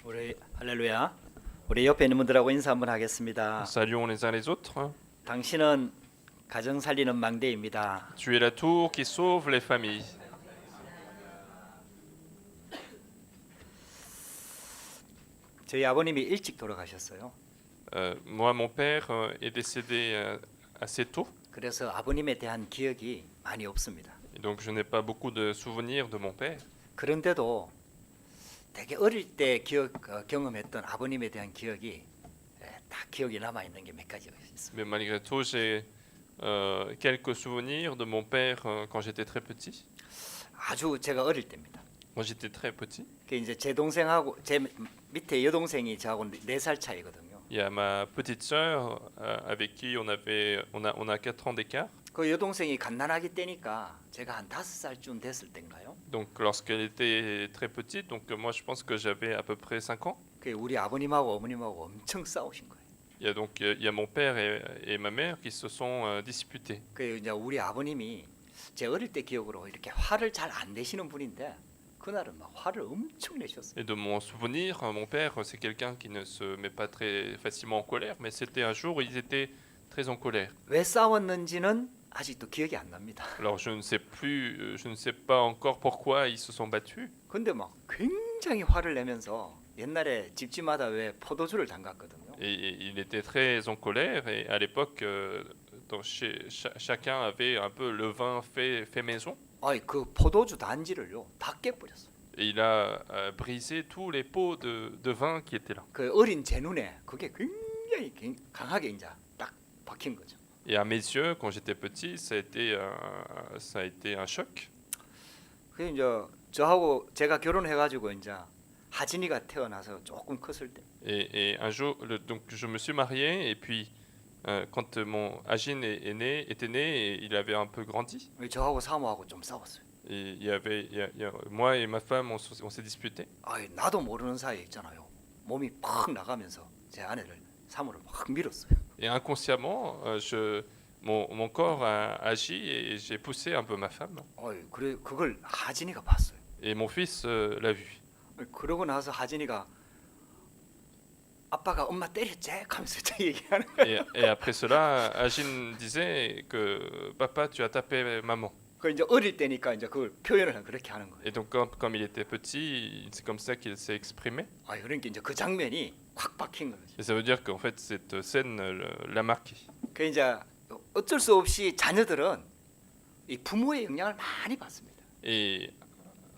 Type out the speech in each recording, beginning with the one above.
우리 할렐루야. 우리 옆에 있는 분들하고 인사 한번 하겠습니다. Saluons les uns les autres. 당신은 가정 살리는 망대입니다. Tu es la tour qui sauve les familles. 저희 아버님이 일찍 돌아가셨어요. Moi, mon père est décédé assez tôt, 그래서 아버님에 대한 기억이 많이 없습니다. et donc je n'ai pas beaucoup de souvenirs de mon père. 그런데도 되게 어릴 때 경험했던 아버님에 대한 기억이 다 기억이 남아 있는 게 몇 가지가 있습니다. Mais malgré tout, j'ai quelques souvenirs de mon père quand j'étais très petit. 아주 제가 어릴 때입니다. Moi, j'étais très petit. 그 이제 제 동생하고 제 밑에 여동생이 저하고 4살 차이거든요. Il y a ma petite sœur avec qui on a 4 ans d'écart. 그 여동생이 갓난아기 때니까 제가 한 5살쯤 됐을 때인가요? Donc lorsqu'elle était très petite, donc moi je pense que j'avais à peu près 5 ans. 그 우리 아버님하고 어머님하고 엄청 싸우신 거예요. Il y a mon père et ma mère qui se sont disputés. 그 이제 우리 아버님이 제 어릴 때 기억으로 이렇게 화를 잘 안 내시는 분인데 그날은 막 화를 엄청 내셨어요. Et de mon souvenir, mon père, c'est quelqu'un qui ne se met pas très facilement en colère, mais c'était un jour où ils étaient très en colère. 왜 싸웠는지는 아직도 기억이 안 납니다. Alors je ne sais plus, je ne sais pas encore pourquoi ils se sont battus. 근데 막 굉장히 화를 내면서 옛날에 집집마다 왜 포도주를 담갔거든요. Et il était très en colère. Et à l'époque, chacun avait un peu le vin fait maison. 아이 그 포도주 단지를요 다 깨버렸어요. Et il a brisé tous les pots de vin qui étaient là. 그 어린 제 눈에 그게 굉장히 강하게 이제 딱 박힌 거죠. Et à mes yeux, quand j'étais petit, ça a été un choc. 그 이제 저하고 제가 결혼해가지고 이제 하진이가 태어나서 조금 컸을 때. Et un jour, donc je me suis marié, et puis quand mon Agin était né, et il avait un peu grandi. 저하고 사모하고 좀 싸웠어요. Et moi et ma femme, on s'est disputés. 아이 나도 모르는 사이에 있잖아요. 몸이 팍 나가면서 제 아내를 사모를 막 밀었어요. Et inconsciemment, mon corps a agi et j'ai poussé un peu ma femme. 어이 그래 그걸 하진이가 봤어요. Et mon fils l'a vu. 그러고 나서 하진이가 아빠가 엄마 때렸지? 하면서 저 얘기하는 거예요. Et après cela, Agin disait que papa, tu as tapé maman. 그 이제 어릴 때니까 이제 그걸 표현을 그렇게 하는 거예요. Et donc comme il était petit, c'est comme ça qu'il s'est exprimé. 아 그러니까 이제 그 장면이 확 박힌 거죠. Et ça veut dire qu'en fait cette scène l'a marqué. 그 이제 어쩔 수 없이 자녀들은 이 부모의 영향을 많이 받습니다. Et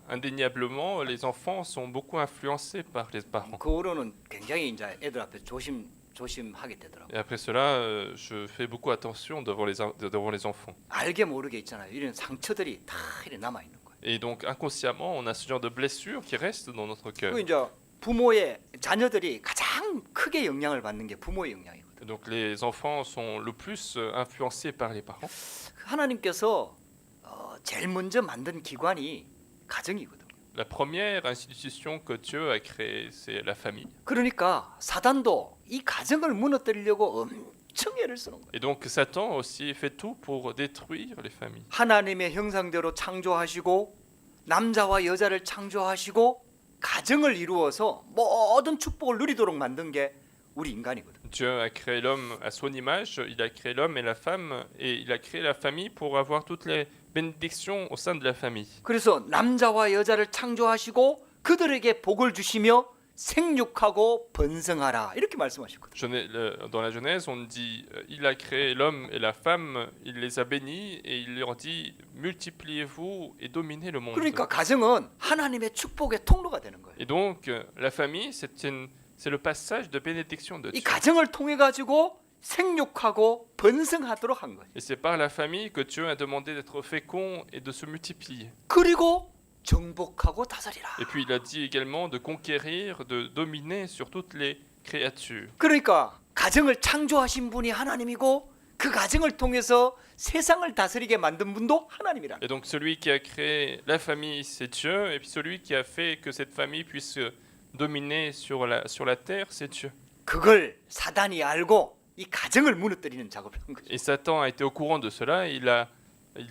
indéniablement, les enfants sont beaucoup influencés par les parents. 그 후로는 굉장히 이제 애들 앞에 조심하게 되더라고요. Et après cela, je fais beaucoup attention devant les enfants. 알게 모르게 있잖아요. 이런 상처들이 다 이렇게 남아 있는 거예요. Et donc inconsciemment, on a ce genre de blessures qui restent dans notre cœur. 그 이제 부모의 자녀들이 가장 크게 영향을 받는 게 부모의 영향이거든요. Donc les enfants sont le plus influencés par les parents. 하나님께서 제일 먼저 만든 기관이 가정이거든요. La première institution que Dieu a créée, c'est la famille. 그러니까 사단도 이 가정을 무너뜨리려고 엄청 애를 쓰는 거예요. Et donc Satan aussi fait tout pour détruire les familles. 하나님의 형상대로 창조하시고 남자와 여자를 창조하시고 가정을 이루어서 모든 축복을 누리도록 만든 게 우리 인간이거든요. Dieu a créé l'homme à son image, il a créé l'homme et la femme, et il a créé la famille pour avoir toutes les bénédictions au sein de la famille. 그래서 남자와 여자를 창조하시고 그들에게 복을 주시며 생육하고 번성하라 이렇게 말씀하셨거든요. Dans la Genèse, on dit il a créé l'homme et la femme, il les a bénis et il leur dit multipliez-vous et dominez le monde. 그러니까 가정은 하나님의 축복의 통로가 되는 거예요. Et donc la famille, c'est le passage de bénédiction de 이 Dieu. 가정을 통해 가지고 생육하고 번성하도록 한 거예요. Et c'est par la famille que Dieu a demandé d'être fécond et de se multiplier. 그리고 정복하고 다스리라. Et puis il a dit également de conquérir, de dominer sur toutes les créatures. 그러니까 가정을 창조하신 분이 하나님이고 그 가정을 통해서 세상을 다스리게 만든 분도 하나님이라. Et donc celui qui a créé la famille, c'est Dieu, et puis celui qui a fait que cette famille puisse dominer sur la terre, c'est Dieu. 그걸 사단이 알고 이 가정을 무너뜨리는 작업을 한 거죠. Et Satan a été au courant de cela, il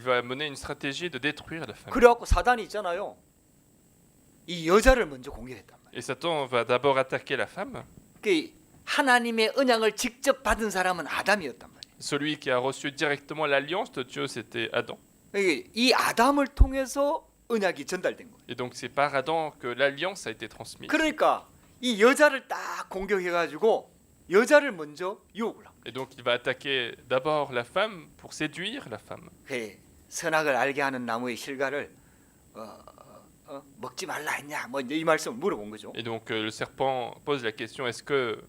va mener une stratégie de détruire la famille. 그래갖고 사단이 있잖아요. 이 여자를 먼저 공격했단 말이에요. Et Satan va d'abord attaquer la femme. 그 하나님의 언약을 직접 받은 사람은 아담이었단 말이에요. Celui qui a reçu directement l'alliance de Dieu, c'était Adam. 이 아담을 통해서 언약이 전달된 거예요. Et donc c'est par Adam que l'alliance a été transmise. 그러니까 이 여자를 딱 공격해가지고 여자를 먼저 유혹을 하고 Et donc il va attaquer d'abord la femme pour séduire la femme. 그 선악을 알게 하는 나무의 실과를 먹지 말라 했냐 뭐 이 말씀을 물어본 거죠. Et donc le serpent pose la question, est-ce que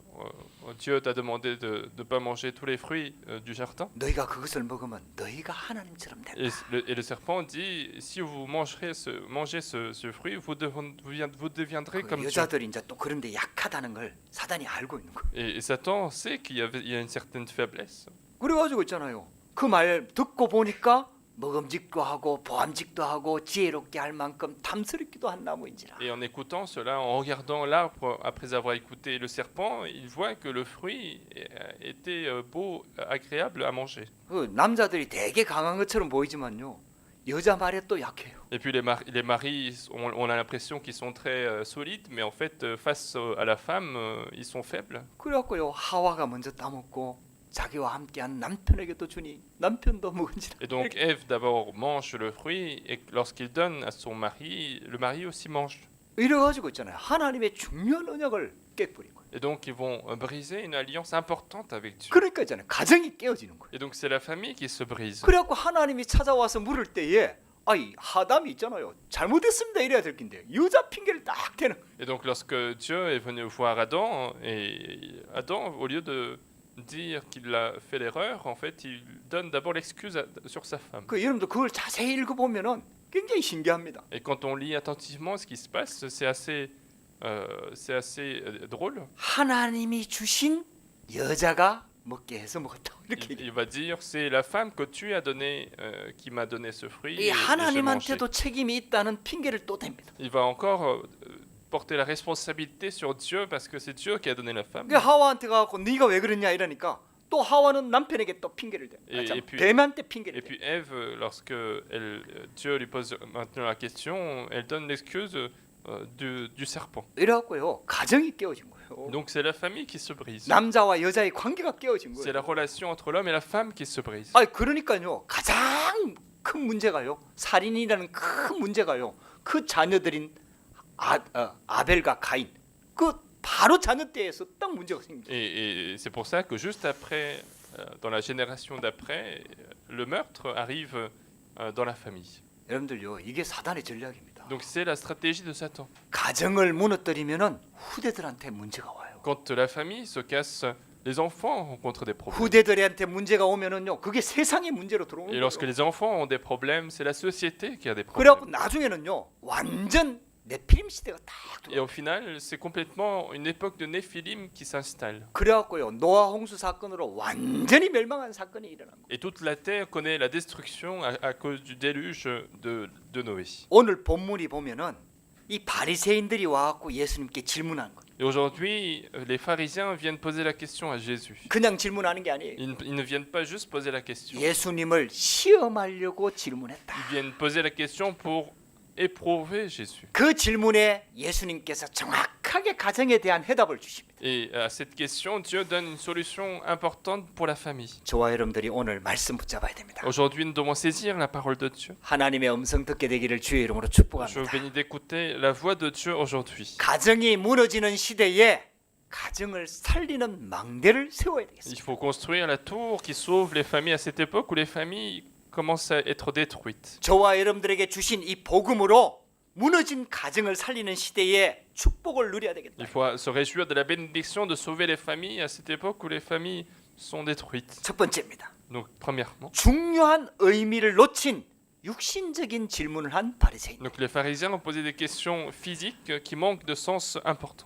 Dieu t'a demandé de ne pas manger tous les fruits du jardin? 너희가 그것을 먹으면 너희가 하나님처럼 된다. Et le serpent dit, si vous mangez ce fruit, vous deviendrez comme 그 Dieu. 여자들이 이제 또 그런데 약하다는 걸 사단이 알고 있는 거예요. Et Satan sait qu'il y a une certaine faiblesse. 그래가지고 있잖아요. 그 말 듣고 보니까 먹음직도 하고 보암직도 하고 지혜롭게 할 만큼 탐스럽기도 한 나무인지라. Et en écoutant cela, en regardant l'arbre, après avoir écouté le serpent, il voit que le fruit était beau, agréable à manger. 그 남자들이 되게 강한 것처럼 보이지만요. 여자 말에 또 약해요. Et puis les maris, on a l'impression qu'ils sont très solides, mais en fait, face à la femme, ils sont faibles. 그래갖고요. 하와가 먼저 따먹고 자기와 함께한 남편에게도 주니 남편도 먹은지라. Et donc Ève d'abord mange le fruit, et lorsqu'il donne à son mari, le mari aussi mange. 이래가지고 있잖아요. 하나님의 중요한 언약을 깨버린 거예요. Et donc ils vont briser une alliance importante avec Dieu. 그러니까 있잖아요. 가정이 깨어지는 거예요. Et donc c'est la famille qui se brise. 그래갖고 하나님이 찾아와서 물을 때에 아이 하담이 있잖아요. 잘못했습니다 이래야 될 텐데 여자 핑계를 딱 대는 거예요. Et donc lorsque Dieu est venu voir Adam, et Adam, au lieu de dire qu'il a fait l'erreur, en fait, il donne d'abord l'excuse sur sa femme. 그 여러분들 그걸 자세히 읽어보면은 굉장히 신기합니다. Et quand on lit attentivement ce qui se passe, c'est assez drôle. 하나님이 주신 여자가 먹게 해서 먹었다. 이렇게. Il va dire, c'est la femme que tu as donné, qui m'a donné ce fruit. 이 Et j'ai mangé. 하나님한테도 책임이 있다는 핑계를 또 댑니다. Il va encore porter la responsabilité sur Dieu parce que c'est Dieu qui a donné la femme. 그 하와한테 가고 네가 왜 그랬냐 이러니까 또 하와는 남편에게 또 핑계를 대. Et puis- 뱀한테 Et 핑계를 대. puis Ève, lorsque Dieu lui pose maintenant la question, elle donne l'excuse du serpent. 이래갖고요 가정이 깨어진 거예요. Donc c'est la famille qui se brise. 남자와 여자의 관계가 깨어진 C'est la 거예요. relation entre l'homme et la femme qui se brise. 아 그러니까요 가장 큰 문제가요 살인이라는 큰 문제가요 그 자녀들인 아벨과 가인 그 바로 자녀 때에서 딱 문제가 생깁니다. Et c'est pour ça que juste après, dans la génération d'après, le meurtre arrive dans la famille. 여러분들요 이게 사단의 전략입니다. Donc c'est la stratégie de Satan. 가정을 무너뜨리면은 후대들한테 문제가 와요. Quand la famille se casse, les enfants rencontrent des problèmes. 후대들한테 문제가 오면은요 그게 세상의 문제로 들어오는 Et lorsque 거예요. les enfants ont des problèmes, c'est la société qui a des 그래갖고 problèmes. 나중에는요 완전 네피림 시대가 딱 Et 들어와요. au final, c'est complètement une époque de Néphilim qui s'installe. 그래갖고요 노아 홍수 사건으로 완전히 멸망한 사건이 일어난 거예요. Et toute la terre connaît la destruction à cause du déluge de Noé. 오늘 본문이 보면은 이 바리새인들이 와갖고 예수님께 질문한 거예요. Et aujourd'hui, les pharisiens viennent poser la question à Jésus. 그냥 질문하는 게 아니에요. Ils ne viennent pas juste poser la question. 예수님을 시험하려고 질문했다. Ils viennent poser la question pour éprouver Jésus. 그 질문에 예수님께서 정확하게 가정에 대한 해답을 주십니다. Et à cette question, Dieu donne une solution importante pour la famille. 저와 여러분들이 오늘 말씀 붙잡아야 됩니다. Aujourd'hui, nous devons saisir la parole de Dieu. 하나님의 음성 듣게 되기를 주의 이름으로 Je vous 축복합니다. bénis d'écouter la voix de Dieu aujourd'hui. 가정이 무너지는 시대에 가정을 살리는 망대를 세워야 되겠습니다. Il faut construire la tour qui sauve les familles à cette époque où les familles commencent à être détruites. 저와 여러분들에게 주신 이 복음으로 무너진 가정을 살리는 시대에 축복을 누려야 되겠다. Il faut se réjouir de la bénédiction de sauver les familles à cette époque où les familles sont détruites. 첫 번째입니다. Donc, premièrement, 중요한 의미를 놓친 육신적인 질문을 한 바리새인. donc les pharisiens ont posé des questions physiques qui manquent de sens important.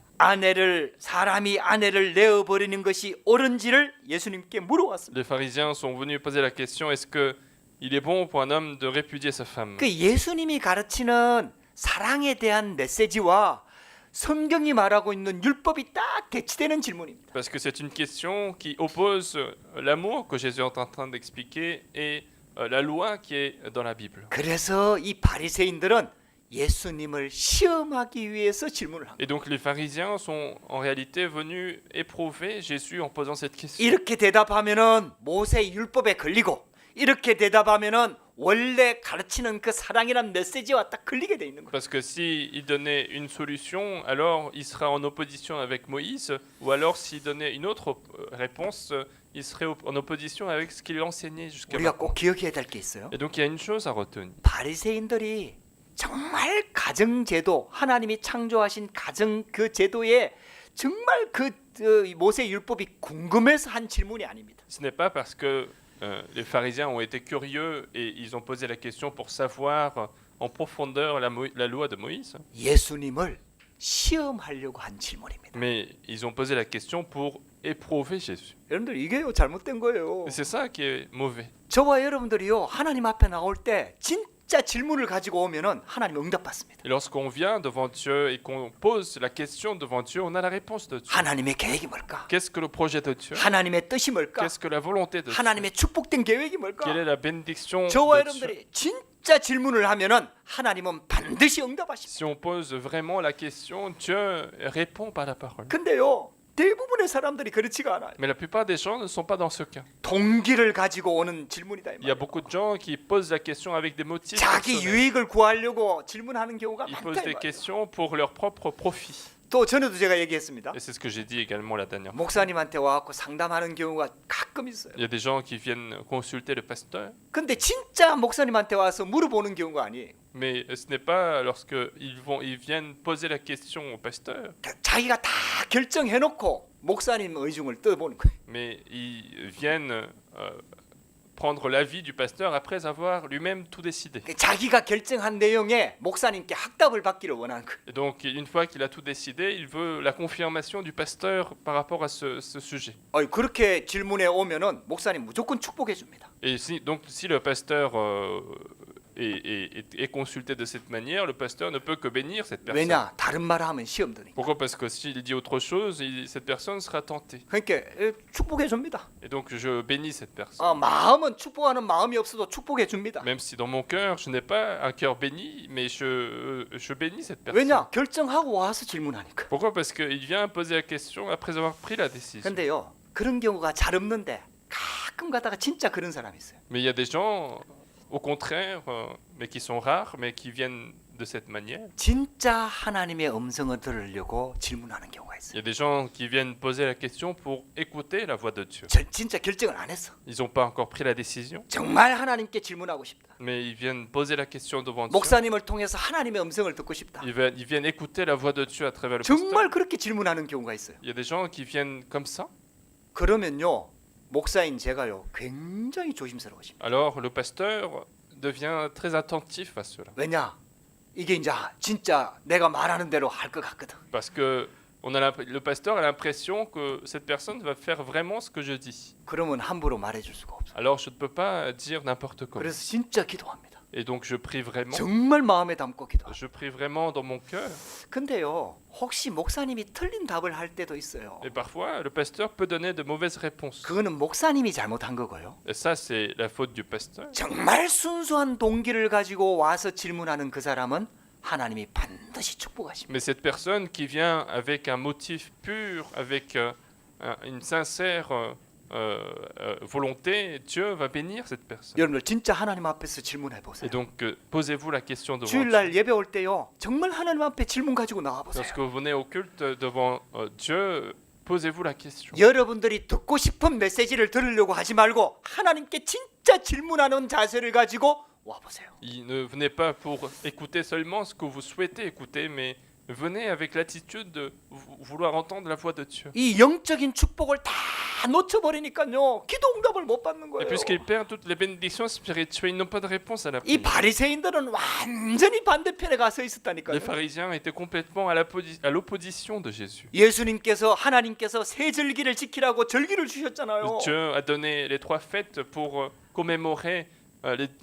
사람이 아내를 내어 버리는 것이 옳은지를 예수님께 물어왔습니다. Les pharisiens sont venus poser la question, est-ce que il est bon pour un homme de répudier sa femme? 그 예수님이 가르치는 사랑에 대한 메시지와 성경이 말하고 있는 율법이 딱 대치되는 질문입니다. Parce que c'est une question qui oppose l'amour que Jésus est en train d'expliquer et la loi qui est dans la Bible. 그래서 이 바리새인들은 예수님을 시험하기 위해서 질문을 합니다. Et donc les pharisiens sont en réalité venus éprouver Jésus en posant cette question. 이렇게 대답하면은 모세 율법에 걸리고 이렇게 대답하면은 원래 가르치는 그 사랑이란 메시지와 딱 걸리게 돼 있는 거예요. Parce que s'il donnait une solution, alors il sera en opposition avec Moïse, ou alors s'il donnait une autre réponse, il serait en opposition avec ce qu'il enseignait jusqu'à 우리가 maintenant. 꼭 기억해야 될 게 있어요. Et donc il y a une chose à retenir. 바리새인들이 정말 가정 제도, 하나님이 창조하신 가정 그 제도에 정말 그 모세 율법이 궁금해서 한 질문이 아닙니다. Ce n'est pas parce que les pharisiens ont été curieux et ils ont posé la question pour savoir en profondeur la loi de Moïse, 예수님을 시험하려고 한 질문입니다. mais ils ont posé la question pour éprouver Jésus. 여러분들 이게요 잘못된 거예요. Et c'est ça qui est mauvais. 저와 여러분들이요 하나님 앞에 나올 때 진짜 질문을 가지고 오면은 하나님 응답받습니다. Et lorsqu'on vient devant Dieu et qu'on pose la question devant Dieu, on a la réponse de Dieu. 하나님의 계획이 뭘까? Qu'est-ce que le projet de Dieu? 하나님의 뜻이 뭘까? Qu'est-ce que la volonté de Dieu? 하나님의 축복된 계획이 뭘까? Quelle est la bénédiction 저와 de Dieu? 여러분들이 진짜 질문을 하면은 하나님은 반드시 응답하십니다. Si on pose vraiment la question, Dieu répond par la parole. 근데요 대부분의 사람들이 그렇지가 않아요. Mais la plupart des gens ne sont pas dans ce cas. 동기를 가지고 오는 질문이다 이 Il y a 말이에요. beaucoup de gens qui posent la question avec des motifs 자기 personnels. 유익을 구하려고 질문하는 경우가 Ils 많다 posent 이 des 말이에요. questions pour leur propre profit. 또 전에도 제가 얘기했습니다. Et c'est ce que j'ai dit également la dernière fois. 목사님한테 와갖고 상담하는 경우가 가끔 있어요. Il y a des gens qui viennent consulter le pasteur, 근데 진짜 목사님한테 와서 물어보는 경우가 아니에요. mais ce n'est pas lorsque ils viennent poser la question au pasteur, 자기가 다 결정해놓고 목사님 의중을 떠보는 거예요. mais ils viennent prendre l'avis du pasteur après avoir lui-même tout décidé. 자기가 결정한 내용에 목사님께 확답을 받기를 원하는 거예요. Et donc, une fois qu'il a tout décidé, il veut la confirmation du pasteur par rapport à ce sujet. 그렇게 질문에 오면은 목사님 무조건 축복해 줍니다. Et si le pasteur est consulté de cette manière, le pasteur ne peut que bénir cette personne. 왜냐? 다른 말을 하면 시험 드니까. Pourquoi? Parce que s'il dit autre chose, cette personne sera tentée. 그러니까 축복해 줍니다. Et donc, je bénis cette personne. 마음은 축복하는 마음이 없어도 축복해 줍니다. Même si dans mon cœur, je n'ai pas un cœur béni, mais je bénis cette personne. 왜냐? 결정하고 와서 질문하니까. Pourquoi? Parce qu'il vient poser la question après avoir pris la décision. 근데요 그런 경우가 잘 없는데 가끔 가다가 진짜 그런 사람이 있어요. Mais il y a des gens, au contraire, mais qui sont rares, mais qui viennent de cette manière. 진짜 하나님의 음성을 들으려고 질문하는 경우가 Il y 있어요. a des gens qui viennent poser la question pour écouter la voix de Dieu. 진짜 결정을 안 했어. Ils n'ont pas encore pris la décision, 정말 하나님께 질문하고 싶다. mais ils viennent poser la question devant Dieu. 목사님을 통해서 하나님의 음성을 듣고 싶다. Ils viennent écouter la voix de Dieu à travers le 정말 pasteur. 그렇게 질문하는 경우가 있어요. Il y a des gens qui viennent comme ça. 그러면요 목사인 제가요 굉장히 조심스러워집니다. Alors le pasteur devient très attentif à cela. 왜냐? 이게 이제 진짜 내가 말하는 대로 할 것 같거든. Parce que le pasteur a l'impression que cette personne va faire vraiment ce que je dis. 그러면 함부로 말해줄 수가 없어. Alors je ne peux pas dire n'importe quoi. 그래서 진짜 기도합니다. Et donc je prie vraiment. 정말 마음에 담고 기도합니다. Je prie vraiment dans mon cœur. 근데요 혹시 목사님이 틀린 답을 할 때도 있어요. Et parfois, le pasteur peut donner de mauvaises réponses. 그거는 목사님이 잘못한 거고요. Et ça, c'est la faute du pasteur. 정말 순수한 동기를 가지고 와서 질문하는 그 사람은 하나님이 반드시 축복하십니다. Mais cette personne qui vient avec un motif pur, avec une sincère volonté, Dieu va bénir cette personne. 여러분들 진짜 하나님 앞에서 질문해 Et 보세요. donc, posez-vous la question devant Dieu. 주일날 예배 올 때요 정말 하나님 앞에 질문 가지고 나와 보세요. Lorsque vous venez au culte devant Dieu, posez-vous la question. 여러분들이 듣고 싶은 메시지를 들으려고 하지 말고 하나님께 진짜 질문하는 자세를 가지고 와 보세요. Ne venez pas pour écouter seulement ce que vous souhaitez écouter, mais venez avec l'attitude de vouloir entendre la voix de Dieu. 이 영적인 축복을 다 놓쳐버리니까요 기도 응답을 못 받는 Et 거예요. puisqu'ils perdent toutes les bénédictions spirituelles, ils n'ont pas de réponse à la 이 prière. 바리새인들은 완전히 반대편에 가서 Les 있었다니까요. pharisiens étaient complètement à l'opposition de Jésus. 예수님께서 하나님께서 세 절기를 지키라고 절기를 주셨잖아요. Dieu a donné les 3 fêtes pour commémorer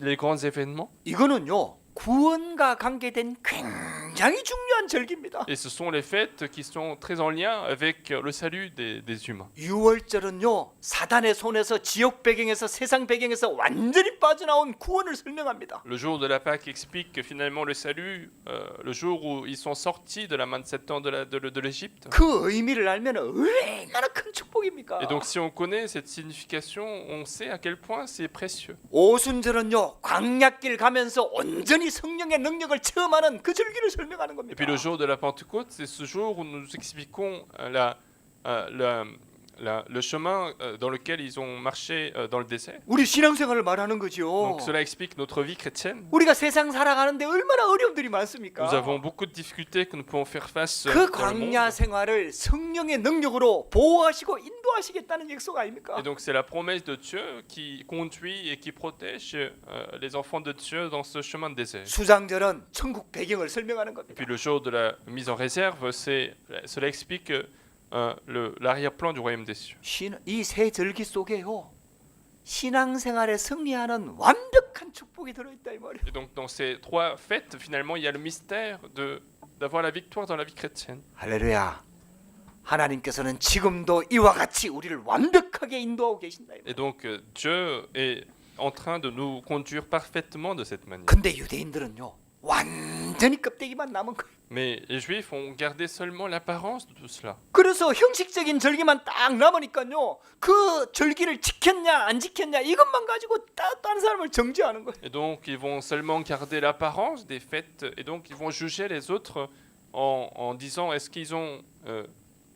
les grands événements. 이거는요 구원과 관계된 굉장히 굉장히 중요한 절기입니다. Et ce sont les fêtes qui sont très en lien avec le salut des humains. 유월절은요 사단의 손에서 지역 배경에서 세상 배경에서 완전히 빠져나온 구원을 설명합니다. Le jour de la Pâque explique que finalement le salut, le jour où ils sont sortis de la main de Satan de l'Égypte. 그 의미를 알면 얼마나 큰 축복입니까? Et donc si on connaît cette signification, on sait à quel point c'est précieux. 오순절은요 광야길 가면서 온전히 성령의 능력을 체험하는 그 절기를 설명하는 Et 겁니다. puis le jour de la Pentecôte, c'est ce jour où nous expliquons le chemin dans lequel ils ont marché dans le désert. 우리 신앙생활을 말하는 거죠. Donc cela explique notre vie chrétienne. 우리가 세상 살아가는데 얼마나 어려움들이 많습니까? Nous avons beaucoup de difficultés que nous pouvons faire face 그 dans le monde. 광야 생활을 성령의 능력으로 보호하시고 인도하시겠다는 약속 아닙니까? Et donc c'est la promesse de Dieu qui conduit et qui protège les enfants de Dieu dans ce chemin de désert. 수장절은 천국 배경을 설명하는 Et 겁니다. puis le jour de la mise en réserve, cela explique l'arrière-plan du royaume des cieux. 이 세 절기 속에요 신앙생활에 승리하는 완벽한 축복이 들어있다 이 말이에요. Et donc dans ces trois fêtes, finalement, il y a le mystère d'avoir la victoire dans la vie chrétienne. 할렐루야. 하나님께서는 지금도 이와 같이 우리를 완벽하게 인도하고 계신다. Et donc Dieu est en train de nous conduire parfaitement de cette manière. 근데 유대인들은요 완전히 껍데기만 남은 거예요. Mais les Juifs ont gardé seulement l'apparence de tout cela. 그래서 형식적인 절기만 딱 남으니까요 그 절기를 지켰냐 안 지켰냐 이것만 가지고 다른 사람을 정죄하는 거예요. Et donc ils vont seulement garder l'apparence des fêtes et donc ils vont juger les autres en disant est-ce qu'ils ont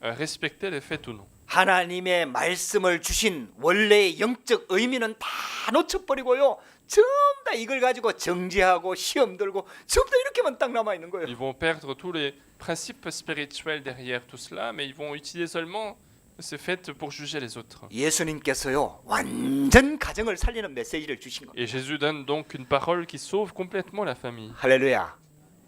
respecté les fêtes ou non. 하나님의 말씀을 주신 원래의 영적 의미는 다 놓쳐버리고요 전부 다 이걸 가지고 정죄하고 시험 들고 전부 다 이렇게만 딱 남아 있는 거예요. Ils vont perdre tous les principes spirituels derrière tout cela, mais ils vont utiliser seulement ces fêtes pour juger les autres. 예수님께서요 완전 가정을 살리는 메시지를 주신 겁니다. Et Jésus donne donc une parole qui sauve complètement la famille. 할렐루야.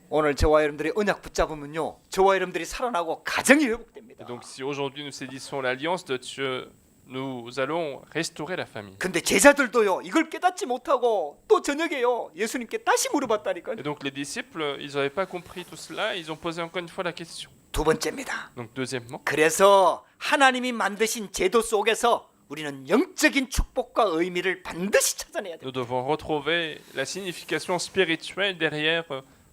오늘 저와 여러분들이 언약 붙잡으면요 저와 여러분들이 살아나고 가정이 회복됩니다. Et donc si aujourd'hui nous saisissons l'alliance de Dieu, nous allons restaurer la famille. 근데 제자들도요 이걸 깨닫지 못하고 또 저녁에요 예수님께 다시 물어봤다니까요. Et donc les disciples, ils n'avaient pas compris tout cela, ils ont posé encore une fois la question. 두 번째입니다. Donc deuxièmement, 그래서 하나님이 만드신 제도 속에서 우리는 영적인 축복과 의미를 반드시 찾아내야 돼요. nous devons retrouver la signification spirituelle derrière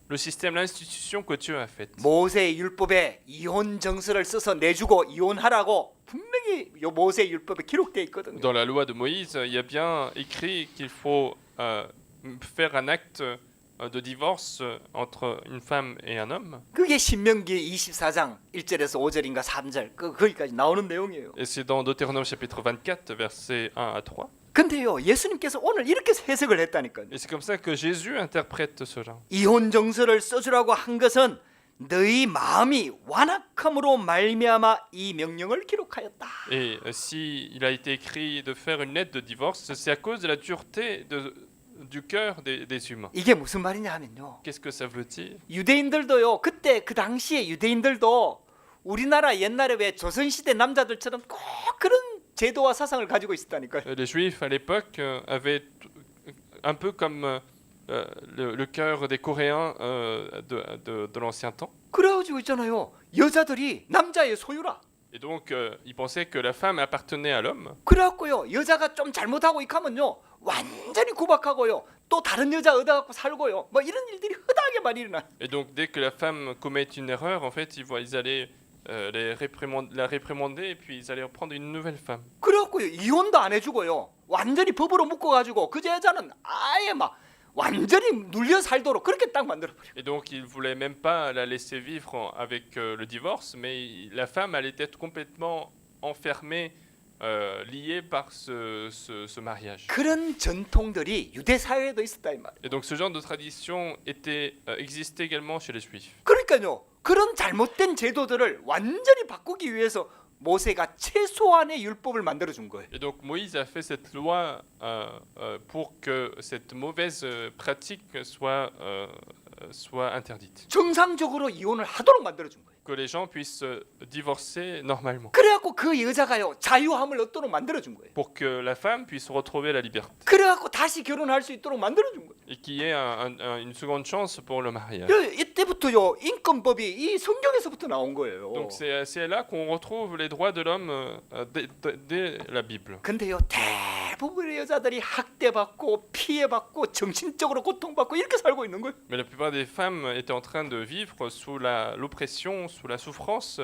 le système, l'institution que Dieu a faite. 모세의 율법에 이혼 정서를 써서 내주고 이혼하라고 분명히 요 모세의 율법에 기록되어 있거든요. Dans la loi de Moïse, il y a bien écrit qu'il faut faire un acte de divorce entre une femme et un homme. 그게 신명기 24장 1절에서 5절인가 3절 거기까지 나오는 내용이에요. Et c'est dans Deutéronome chapitre 24, versets 1 à 3. 근데요 예수님께서 오늘 이렇게 해석을 했다니까요. Et c'est comme ça que Jésus interprète cela. 이혼 정서를 써주라고 한 것은 너희 마음이 완악함으로 말미암아 이 명령을 기록하였다. Et si il a été écrit de faire une lettre de divorce, c'est à cause de la dureté du cœur des humains. 이게 무슨 말이냐 하면요. Qu'est-ce que ça veut dire? 유대인들도요. 그때 그 당시에 유대인들도 우리나라 옛날에 왜 조선시대 남자들처럼 꼭 그런 제도와 사상을 가지고 있었다니까요. Les Juifs à l'époque avaient un peu comme le cœur des Coréens de l'ancien temps. 그래가지고 있잖아요. 여자들이 남자의 소유라. Et donc ils pensaient que la femme appartenait à l'homme. 그래갖고요. 여자가 좀 잘못하고 이카면요. 완전히 구박하고요. 또 다른 여자 얻어갖고 살고요. 뭐 이런 일들이 흔하게 많이 일어나. Et donc dès que la femme commet une erreur, en fait, ils allaient la réprimander et puis ils allaient reprendre une nouvelle femme. 그래갖고요. 이혼도 안 해주고요. 완전히 법으로 묶어가지고 그 여자는 아예 막 완전히 눌려 살도록 그렇게 딱 만들어버려. Et donc ils voulaient même pas la laisser vivre avec le divorce, mais la femme allait être complètement enfermée, liée par ce mariage. 그런 전통들이 유대 사회에도 있었다 이 말. Et donc ce genre de tradition existait également chez les Juifs. 그러니까요. 그런 잘못된 제도들을 완전히 바꾸기 위해서 모세가 최소한의 율법을 만들어 준 거예요. Et donc Moïse a fait cette loi pour que cette mauvaise pratique soit soit interdite, 정상적으로 이혼을 하도록 만들어준 거예요. que les gens puissent divorcer normalement, 그래갖고 그 여자가요 자유함을 얻도록 만들어준 거예요. pour que la femme puisse retrouver la liberté 그래갖고 다시 결혼할 수 있도록 만들어준 거예요. et qu'il y ait une seconde chance pour le mariage. 이때부터요 인권법이 이 성경에서부터 나온 거예요. Donc c'est là qu'on retrouve les droits de l'homme dès la Bible. 근데요 대부분의 여자들이 학대받고 피해받고 정신적으로 고통받고 이렇게 살고 있는 거예요. Mais la plupart des femmes étaient en train de vivre sous l'oppression, sous la souffrance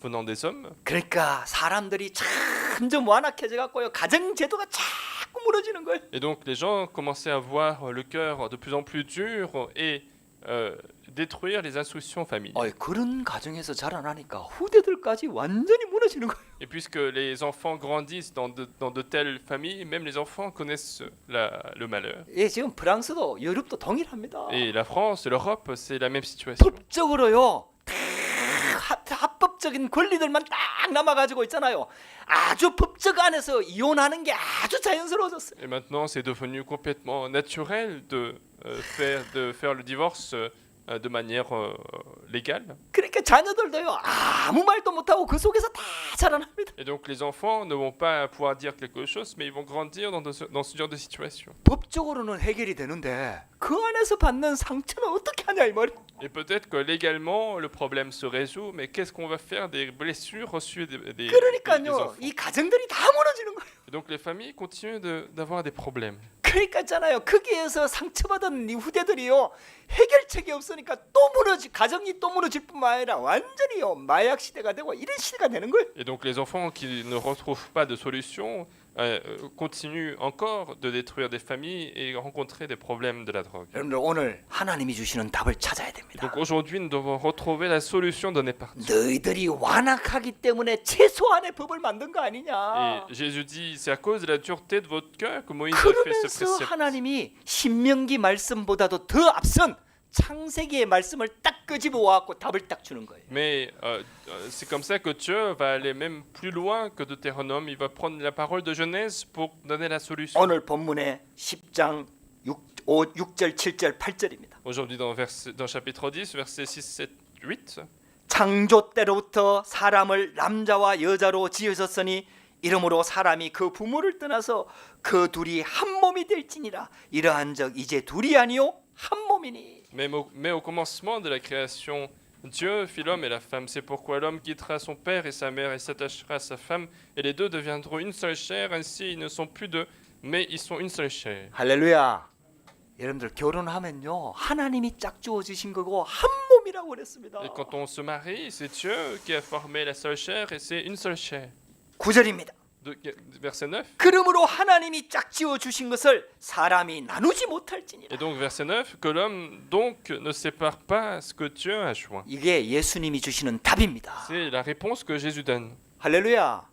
venant des hommes. 그러니까 사람들이 점점 완악해져 갖고요 가정 제도가 자꾸 무너지는 거예요. Et donc les gens commençaient à avoir le cœur de plus en plus dur et détruire les institutions familiales. 그런 가정에서 자라나니까 후대들까지 완전히 무너지는 거예요. Et puisque les enfants grandissent dans de telles familles, même les enfants connaissent le malheur. 예, 지금 프랑스도 유럽도 동일합니다. Et la France, l'Europe, c'est la même situation. 법적으로요 합법적인 권리들만 딱 남아가지고 있잖아요. 아주 법적 안에서 이혼하는 게 아주 자연스러워졌어요. Et maintenant, c'est devenu complètement naturel de faire le divorce de manière légale. 그러니까 자녀들도요 아무 말도 못하고 그 속에서 다 자라납니다. Et donc les enfants ne vont pas pouvoir dire quelque chose, mais ils vont grandir dans ce genre de situation. 법적으로는 해결이 되는데 그 안에서 받는 상처는 어떻게 하냐 이 말이에요. Et peut-être que légalement, le problème se résout, mais qu'est-ce qu'on va faire des blessures reçues des 그러니까요 enfants? 이 가정들이 다 무너지는 거예요. Et donc les familles continuent d'avoir des problèmes. 그러니까 있잖아요 거기에서 상처받은 이 후대들이요 해결책이 없으니까 또 가정이 또 무너질 뿐만 아니라 완전히요 마약 시대가 되고 이런 시대가 되는 거예요. Et donc les enfants qui ne retrouvent pas de solution continuent encore de détruire des familles et rencontrer des problèmes de la drogue. 여러분들 오늘 하나님이 주시는 답을 찾아야 됩니다. Donc aujourd'hui, nous devons retrouver la solution donnée par Dieu. 너희들이 완악하기 때문에 최소한의 법을 만든 거 아니냐. Et Jésus dit, c'est à cause de la dureté de votre cœur que Moïse a fait ce 그러면서 précepte. 하나님이 신명기 말씀보다도 더 앞선 창세기의 말씀을 딱 끄집어 와갖고 답을 딱 주는 거예요. Mais c'est comme ça que Dieu va aller même plus loin que Deutéronome. Il va prendre la parole de Genèse pour donner la solution. 오늘 본문의 10장 6절, 7절, 8절입니다. Aujourd'hui, dans chapitre 10, versets 6, 7, 8, 창조 때로부터 사람을 남자와 여자로 지으셨으니 이러므로 사람이 그 부모를 떠나서 그 둘이 한 몸이 될지니라. 이러한 적 이제 둘이 아니요 한 몸이니. mais au commencement de la création, Dieu fit l'homme et la femme. C'est pourquoi l'homme quittera son père et sa mère et s'attachera à sa femme, et les deux deviendront une seule chair. Ainsi, ils ne sont plus deux, mais ils sont une seule chair. 할렐루야. 여러분들 결혼하면요 하나님이 짝지어 주신 거고 한 몸이라고 그랬습니다. Et quand on se marie, c'est Dieu qui a formé la seule chair, et c'est une seule chair. 9절입니다. Verset 9. 그러므로 하나님이 짝지어 주신 것을 사람이 나누지 못할지니라. Et donc verset 9, que l'homme donc ne sépare pas ce que Dieu a joint. 이게 예수님이 주시는 답입니다. C'est la réponse que Jésus donne. 할렐루야.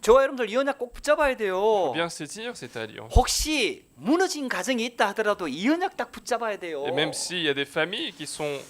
저와 여러분들 이 언약 꼭 붙잡아야 돼요. Faut bien saisir cette alliance. 혹시 무너진 가정이 있다 하더라도 이 언약 딱 붙잡아야 돼요. Et même s'il y a des familles qui sont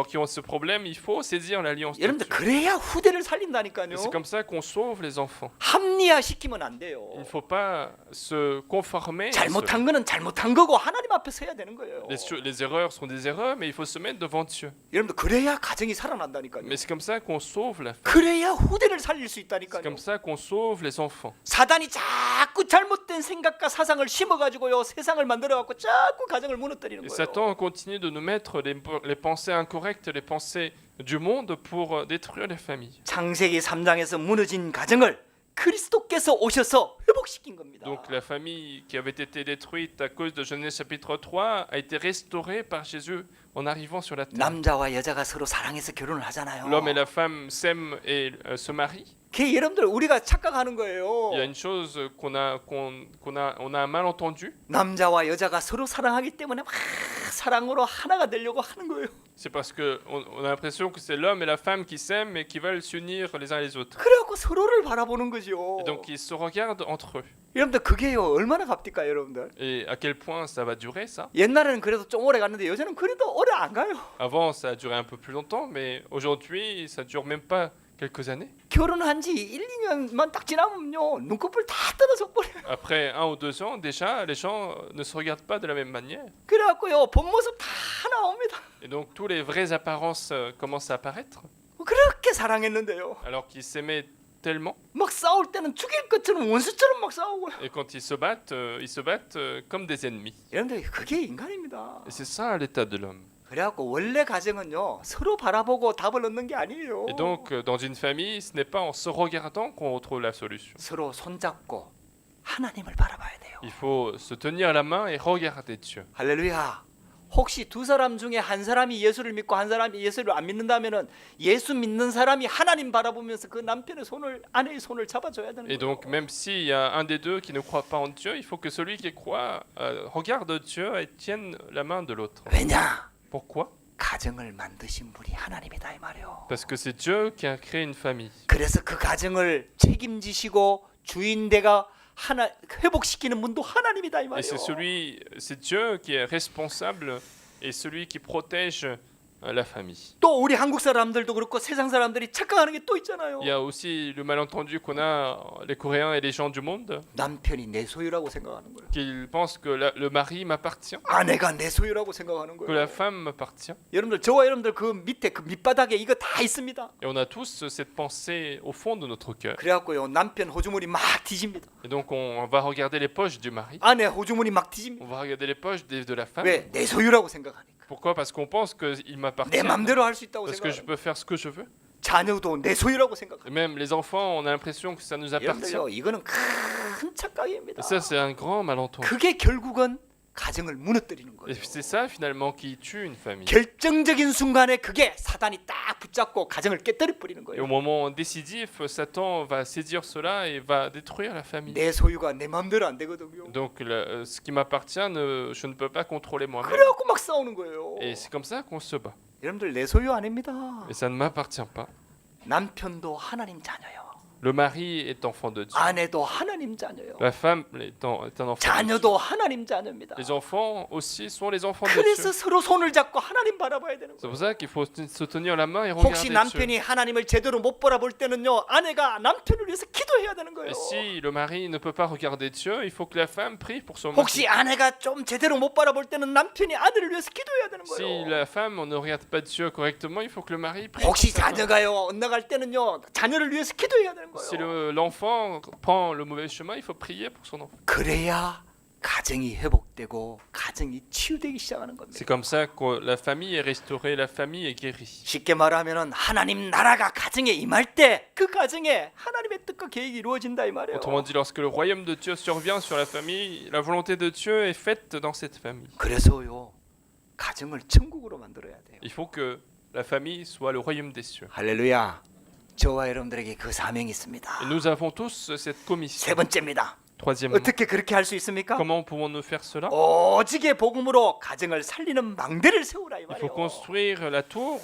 qui ont ce problème, il faut saisir l'alliance de 여러분들 Dieu. 그래야 후대를 살린다니까요. Et c'est comme ça qu'on sauve les enfants. 합리화시키면 안 돼요. Il ne faut pas se conformer. À 잘못한 cela. 거는 잘못한 거고 하나님 앞에 서야 되는 거예요. Les erreurs sont des erreurs, mais il faut se mettre devant Dieu. 여러분들 그래야 가정이 살아난다니까요. Mais c'est comme ça qu'on sauve la famille. 그래야 후대를 살릴 수 C'est 있다니까요. comme ça qu'on sauve les enfants. 사단이 자꾸 잘못된 생각과 사상을 심어가지고요 세상을 만들어갖고 자꾸 가정을 무너뜨리는 Et 거예요. Satan continue de nous mettre les pensées incorrectes, les pensées du monde pour détruire les familles. 창세기 3장에서 무너진 가정을 그리스도께서 오셔서 회복시킨 겁니다. Donc la famille qui avait été détruite à cause de Genèse chapitre 3 a été restaurée par Jésus en arrivant sur la terre. 남자와 여자가 서로 사랑해서 결혼을 하잖아요. L'homme et la femme s'aiment et se marient. 그게 여러분들 우리가 착각하는 거예요. Il y a une chose on a un malentendu. 남자와 여자가 서로 사랑하기 때문에 막 사랑으로 하나가 되려고 하는 거예요. C'est parce que on a l'impression que c'est l'homme et la femme qui s'aiment et qui veulent s'unir les uns les autres. 그래갖고 서로를 바라보는 거죠. Et donc ils se regardent entre eux. 여러분들 그게요 얼마나 값일까요, 여러분들? Et à quel point ça va durer ça? 옛날에는 그래도 좀 오래 갔는데 요새는 그래도 오래 안 가요. Avant ça a duré un peu plus longtemps, mais aujourd'hui ça dure même pas quelques années. 결혼한 지 1, 2년만 딱 지나면요 눈꺼풀 다 떨어져 버려요. Après 1 ou 2 ans, déjà, les gens ne se regardent pas de la même manière. 그래갖고요 본 모습 다 나옵니다. Et donc, tous les vraies apparences commencent à apparaître, 그렇게 사랑했는데요. alors qu'ils s'aimaient tellement. 막 싸울 때는 죽일 것처럼 원수처럼 막 싸우고요. Et quand ils se battent comme des ennemis. 여러분들 그게 인간입니다. Et c'est ça l'état de l'homme. 그래갖고 원래 가정은요 서로 바라보고 답을 얻는 게 아니에요. Et donc, dans une famille, ce n'est pas en se regardant qu'on retrouve la solution. 서로 손잡고 하나님을 바라봐야 돼요. Il faut se tenir la main et regarder Dieu. 할렐루야. 혹시 두 사람 중에 한 사람이 예수를 믿고 한 사람이 예수를 안 믿는다면은 예수 믿는 사람이 하나님 바라보면서 그 남편의 손을 아내의 손을 잡아줘야 되는 Et 거예요. donc, même s'il y a un des deux qui ne croit pas en Dieu, il faut que celui qui croit regarde Dieu et tienne la main de l'autre. 왜냐? Pourquoi? 가정을 만드신 분이 하나님이다 이 말이에요. Parce que c'est Dieu qui a créé une famille. 그래서 그 가정을 책임지시고 주인대가 하나 회복시키는 분도 하나님이다 이 Et 말이에요. c'est Dieu qui est responsable et celui qui protège la famille. 또 우리 한국 사람들도 그렇고 세상 사람들이 착각하는 게 또 있잖아요. Il y a aussi le malentendu qu'on a, les Coréens et les gens du monde, 남편이 내 소유라고 생각하는 거예요. qu'ils pensent que le mari m'appartient, 아내가 내 소유라고 생각하는 que la 거예요. femme m'appartient. 여러분들 저와 여러분들 그 밑에 그 밑바닥에 이거 다 있습니다. Et on a tous cette pensée au fond de notre cœur. 그래갖고요 남편 호주머니 막 뒤집니다. Et donc on va regarder les poches du mari, 아내 호주머니 막 뒤집니다. on va regarder les poches de la femme. 왜? 내 소유라고 생각하니까. Pourquoi? Parce qu'on pense qu'il m'appartient, 내 맘대로 할 수 있다고 parce que je 생각해요. peux faire ce que je veux. 자녀도 내 소유라고 생각해요. Et même les enfants, on a l'impression que ça nous appartient. 여러분들요 이거는 큰 착각입니다. Et ça, c'est un grand malentendu. 그게 결국은 가정을 무너뜨리는 Et 거예요. c'est ça finalement qui tue une famille. 결정적인 순간에 그게 사단이 딱 붙잡고 가정을 깨뜨려 버리는 Et au 거예요. moment décisif, Satan va saisir cela et va détruire la famille. 내 소유가 내 맘대로 안 되거든요. Donc ce qui m'appartient, je ne peux pas contrôler moi-même. 그래갖고 막 싸우는 거예요. Et c'est comme ça qu'on se bat. 여러분들 내 소유 아닙니다. Et ça ne m'appartient pas. 남편도 하나님 자녀요. Le mari est enfant de Dieu. 아내도 하나님 자녀요. La femme est un enfant de Dieu. 자녀도 하나님 자녀입니다. Les enfants aussi sont les enfants de 그래서 Dieu. 서로 손을 잡고 하나님 바라봐야 되는 C'est 거예요. pour ça qu'il faut se tenir la main et 혹시 regarder Dieu. 남편이 하나님을 제대로 못 바라볼 때는요 아내가 남편을 위해서 기도해야 되는 거예요. Et si le mari ne peut pas regarder Dieu, il faut que la femme prie pour son mari. 혹시 아내가 좀 제대로 못 바라볼 때는 남편이 아내를 위해서 기도해야 되는 Si 거예요. la femme ne regarde pas Dieu correctement, il faut que le mari prie. 혹시 pour sa femme. 자녀가요 엇나갈 때는요 자녀를 위해서 기도해야 되는 Si 거예요. l'enfant prend le mauvais chemin, il faut prier pour son enfant. 그래야 가정이 회복되고 가정이 치유되기 시작하는 겁니다. C'est comme ça que la famille est restaurée, la famille est guérie. 쉽게 말하면은 하나님 나라가 가정에 임할 때 그 가정에 하나님의 뜻과 계획이 이루어진다 이 말이에요. Autrement dit, lorsque le royaume de Dieu survient sur la famille, la volonté de Dieu est faite dans cette famille. 그래서요 가정을 천국으로 만들어야 돼요. Il faut que la famille soit le royaume des cieux. 할렐루야. 저와 여러분들에게 그 사명이 있습니다. Et nous avons tous cette commission. 세 번째입니다. Troisièmement, 어떻게 그렇게 할 수 있습니까? comment pouvons-nous faire cela? 오직의 복음으로 가정을 살리는 망대를 세우라 이 Il faut 말이에요. construire la tour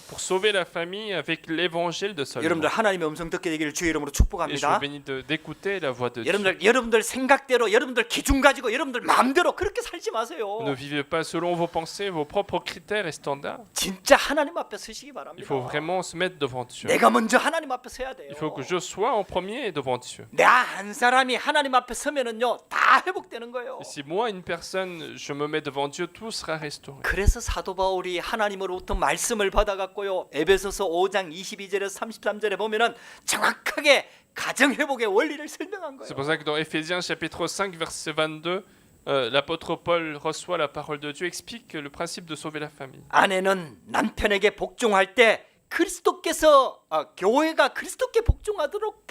pour sauver la famille avec l'évangile de seulement. 여러분들 하나님의 음성 듣게 되기를 주의 이름으로 Et je vous 축복합니다. bénis d'écouter la voix de Dieu. 여러분들 생각대로 여러분들 기준 가지고 여러분들 마음대로 그렇게 살지 마세요. Ne vivez pas selon vos pensées, vos propres critères et standards. 진짜 하나님 앞에 서시기 Il 바랍니다. faut vraiment se mettre devant Dieu. 내가 먼저 하나님 앞에 서야 돼요. Il faut que je sois en premier devant Dieu. 나 한 사람이 하나님 앞에 서면은요 다 회복되는 거예요. Et si moi, une personne, je me mets devant Dieu, tout sera restauré. 그래서 사도 바울이 하나님으로부터 말씀을 받아갔고요. 에베소서 5장 22절에서 33절에 보면은 정확하게 가정 회복의 원리를 설명한 C'est 거예요. pour ça que dans Éphésiens chapitre 5 verset 22, l'apôtre Paul reçoit la parole de Dieu, explique le principe de sauver la famille. 아내는 남편에게 복종할 때 그리스도께서 교회가 그리스도께 복종하도록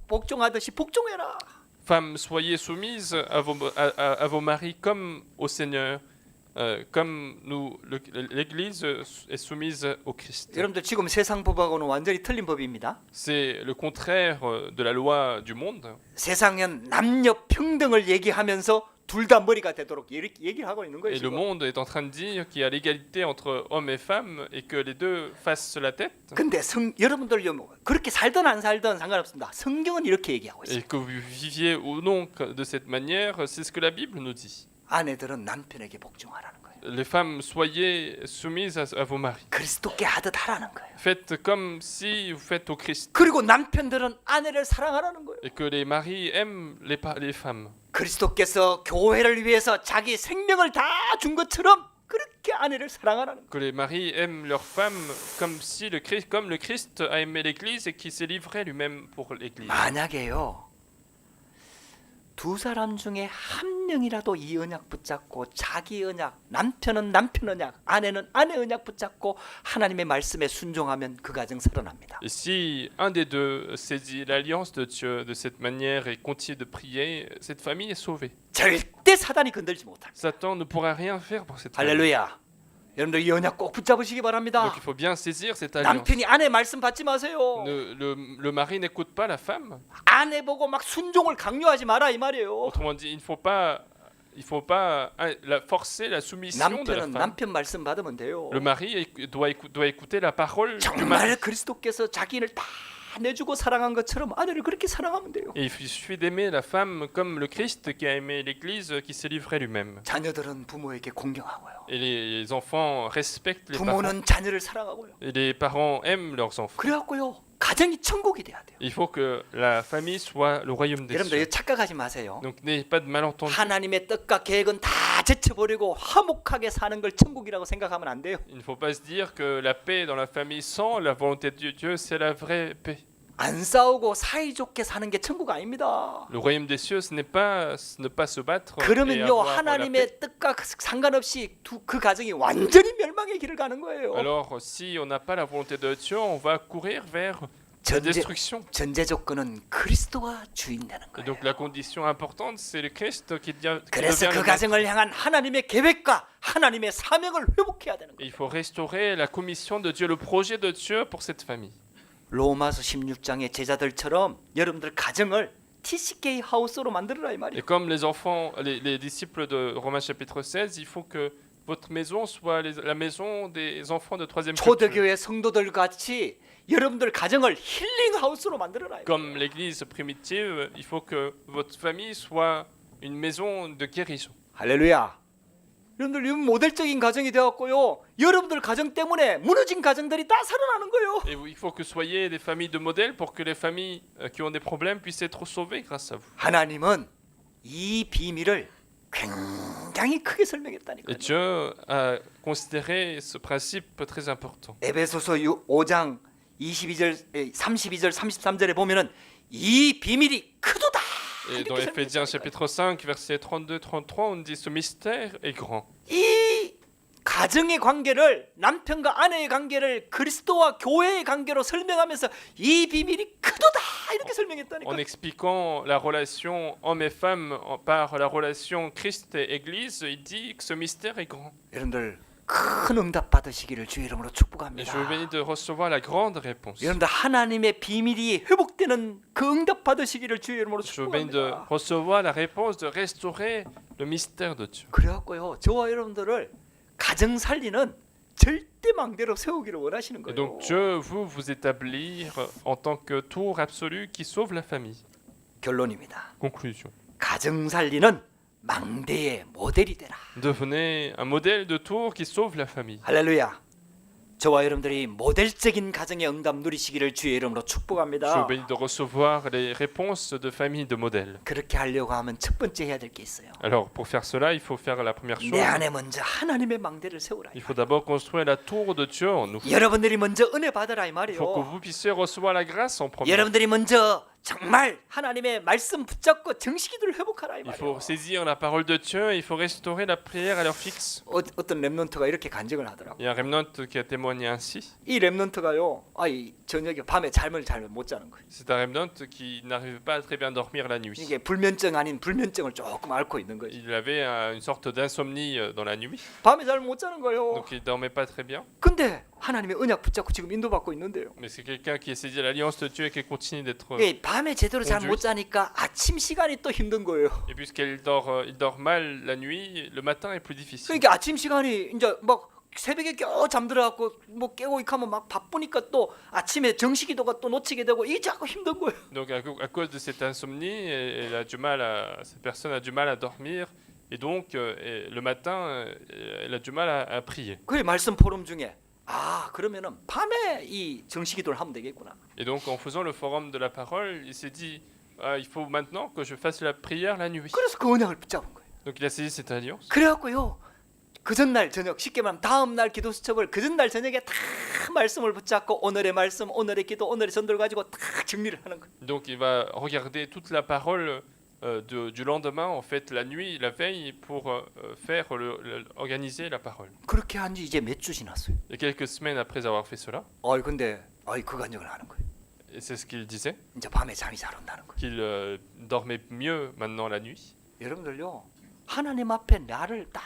복종하듯이 복종해라. Femmes, soyez soumises à vos maris comme au Seigneur, comme l'Église est soumise au Christ. 여러분들 지금 세상 법하고는 완전히 틀린 법입니다. C'est le contraire de la loi du monde. 세상은 남녀 평등을 얘기하면서 둘 다 머리가 되도록 이렇게 얘기를 하고 있는 거예요. Et le 지금. monde est en train de dire qu'il y a l'égalité entre hommes et femmes et que les deux fassent la tête. 근데 여러분들 그렇게 살든 안 살든 상관없습니다. 성경은 이렇게 얘기하고 있어요. Et que vous viviez ou non de cette manière, c'est ce que la Bible nous dit. 아내들은 남편에게 복종하라는 거예요. Les femmes, soyez soumises à vos maris. 그리스도께 하듯 하라는 거예요. Faites comme si vous faites au Christ. 그리고 남편들은 아내를 사랑하라는 거예요. Et que les maris aiment les femmes. 그리스도께서 교회를 위해서 자기 생명을 다 준 것처럼 그렇게 아내를 사랑하라는 거예요. Que les maris aiment leurs femmes comme le Christ a aimé l'Église et qui s'est livré lui-même pour l'Église. 만약에요. 두 사람 중에 한 명이라도 이 언약 붙잡고 자기 언약, 남편은 남편 언약, 아내는 아내 언약 붙잡고 하나님의 말씀에 순종하면 그 가정 살아납니다. Et si un des deux saisit l'alliance de Dieu de cette manière et continue de prier, cette famille est sauvée. 절대 사단이 건들지 못합니다. Satan ne pourra rien faire pour cette famille. 할렐루야. 여러분들 이 언약 꼭 붙잡으시기 바랍니다. Donc il faut bien saisir cette alliance. 남편이 아내 말씀 받지 마세요. Le mari n'écoute pas la femme. 아내 보고 막 순종을 강요하지 마라 이 말이에요. Autrement dit, il ne faut pas forcer la soumission de la 남편은 femme. 남편 말씀 받으면 돼요. Le mari doit écouter la parole du mari. 정말 그리스도께서 자기를 다 내주고 사랑한 것처럼 아내를 그렇게 사랑하면 돼요. Et il suffit d'aimer la femme comme le Christ qui a aimé l'Église, qui s'est livré lui-même. 자녀들은 부모에게 공경하고요. Et les enfants respectent les parents. 부모는 자녀를 사랑하고요. Et les parents aiment leurs enfants. 그래갖고요 가정이 천국이 돼야 돼요. Il faut que la famille soit le royaume des 여러분들 cieux. 착각하지 마세요. Donc n'ayez pas de malentendu. 하나님의 뜻과 계획은 다 제쳐버리고 화목하게 사는 걸 천국이라고 생각하면 안 돼요. Il ne faut pas se dire que la paix dans la famille sans la volonté de Dieu, c'est la vraie paix. 안 싸우고 사이좋게 사는 게 천국 아닙니다. Le royaume des cieux, ce n'est pas ne pas se battre et 그러면요 avoir la paix. 하나님의 뜻과 상관없이 그 가정이 완전히 멸망의 길을 가는 거예요. Alors si on n'a pas la volonté de Dieu, on va courir vers la destruction. 전제 조건은 그리스도가 주인 되는 Et 거예요. donc la condition importante, c'est le Christ qui devient 그래서 그 le maître. 가정을 향한 하나님의 계획과 하나님의 사명을 회복해야 되는 Et 거예요. il faut restaurer la commission de Dieu, le projet de Dieu pour cette famille. 로마서 16장의 제자들처럼 여러분들 가정을 TCK 하우스로 만들어라 이 Et 말이에요. comme les enfants, les disciples de Romains chapitre 16, il faut que votre maison soit la maison des enfants de troisième culture. 초대교회 성도들 같이 여러분들 가정을 힐링 하우스로 만들어라. Comme l'église primitive, il faut que votre famille soit une maison de guérison. 할렐루야. 여러분들 이 모델적인 가정이 되었고요. 여러분들 가정 때문에 무너진 가정들이 다 살아나는 거예요. Et il faut que soyez des familles de modèles pour que les familles qui ont des problèmes puissent être sauvées grâce à vous. 하나님은 이 비밀을 굉장히 크게 Et 설명했다니까요. Dieu a considéré ce principe très important. 에베소서 5장 32절, 32절, 33절에 보면은 이 비밀이 크도다. Et dans 이렇게 Éphésiens 설명했다니까요. chapitre 5, verset 32-33, on dit ce mystère est grand. 이 가정의 관계를 남편과 아내의 관계를 그리스도와 교회의 관계로 설명하면서 이 비밀이 크도다 이렇게 En 설명했다니까. expliquant la relation homme et femme par la relation Christ et Église, il dit que ce mystère est grand. 여러분들 큰 응답 받으시기를 주의 이름으로 Et 축복합니다. je vous bénis de recevoir la grande réponse. 여러분들 하나님의 비밀이 회복되는 그 응답 받으시기를 주의 이름으로 Je vous bénis de 축복합니다. recevoir la réponse, de restaurer le mystère de Dieu. 그래갖고요 저와 여러분들을 가정 살리는 절대 망대로 세우기를 원하시는 Et 거예요. donc Dieu veut vous établir en tant que tour absolu qui sauve la famille. 결론입니다. Conclusion. 가정 살리는 망대의 모델이 되라. Devenez un modèle de tour qui sauve la famille. 할렐루야. 저와 여러분들이 모델적인 가정의 응답 누리시기를 주의 이름으로 Je 축복합니다. vous bénis de recevoir les réponses de famille de modèle. 그렇게 하려고 하면 첫 번째 해야 될 게 있어요. Alors pour faire cela, il faut faire la première chose. 내 안에 먼저 하나님의 망대를 세우라. Il faut d'abord construire la tour de Dieu en nous. 여러분들이 먼저 은혜 받으라 이 Il faut que 말이요. vous puissiez recevoir la grâce en premier. 여러분들이 먼저 정말 하나님의 말씀 붙잡고 정식이들을 회복하라 이 Il faut 말이요. saisir la parole de Dieu, il faut restaurer la prière à l'heure fixe. 어떤 렘넌트가 이렇게 간증을 하더라고. Il y a un remnant qui a témoigné ainsi. 이 렘넌트가요. 이 저녁에 밤에 잠을 잘 못 자는 거예요. C'est un remnant qui n'arrive pas à très bien dormir la nuit. 이게 불면증 아닌 불면증을 조금 앓고 있는 거죠. Il avait une sorte d'insomnie dans la nuit, 밤에 잘 못 자는 거예요. donc il dormait pas très bien. 근데 하나님의 언약 붙잡고 지금 인도받고 있는데요. Mais c'est quelqu'un qui a saisi l'alliance de Dieu et qui continue d'être. 이게 밤에 제대로 잘 못 자니까 아침 시간이 또 힘든 거예요. Et puisqu'il dort mal la nuit, le matin est plus difficile. 그러니까 아침 시간이 이제 막 새벽에 겨우 잠들어갖고 뭐 깨고 이렇게 하면 막 바쁘니까 또 아침에 정식기도가 또 놓치게 되고 이게 자꾸 힘든 거예요. Donc à cause de cette insomnie, cette personne a du mal à dormir Et donc, le matin, elle a du mal à prier. 그 말씀 포럼 중에 그러면은 밤에 이 정식기도를 하면 되겠구나. Et donc, en faisant le forum de la parole, il s'est dit, il faut maintenant que je fasse la prière la nuit. 그래서 그 언약을 붙잡은 거예요. Donc, il a saisi cette alliance. 그래갖고요. 그 전날 저녁 쉽게 말하면 다음 날 기도 수첩을 그 전날 저녁에 다 말씀을 붙잡고 오늘의 말씀, 오늘의 기도, 오늘의 전도를 가지고 다 정리를 하는 거예요. Donc, il va regarder toute la parole du lendemain, en fait, la nuit, la veille, pour organiser la parole. 그렇게 한 지 이제 몇 주 지났어요. Et quelques semaines après avoir fait cela, 근데 그 간증을 하는 거예요. et c'est ce qu'il disait, 이제 밤에 잠이 잘 온다는 거예요. qu'il dormait mieux maintenant la nuit. 여러분들요, 하나님 앞에 나를 딱